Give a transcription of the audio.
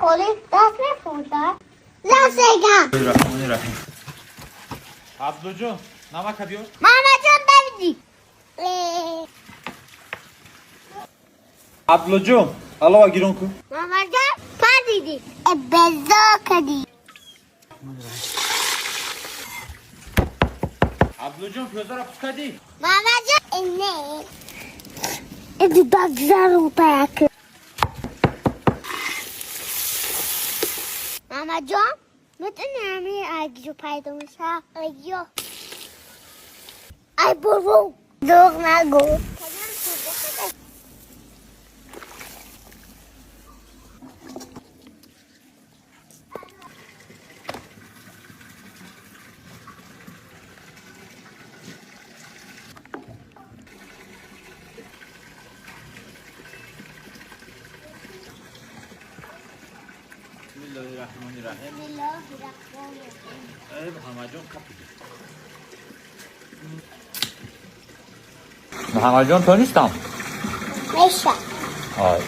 خالی دست نفوردن لسگم الرحمن الرحیم. عبدو جون نمک بیار. ماما جان ببینی عبدو جون الله گیرون کو. ماما جان پردیدی بزا کدی عبدو جون پیازا پس کردی. ماما جان اینه ایدی بگذارو تاک ماما جان میتونی همه اگیو پیدا میشه اگیو ای برو دوغ نگو بسم الله الرحمن الرحیم. بسم الله الرحمن الرحیم ای محمد جون کپی. محمد جون تو نیستم. میشه آی.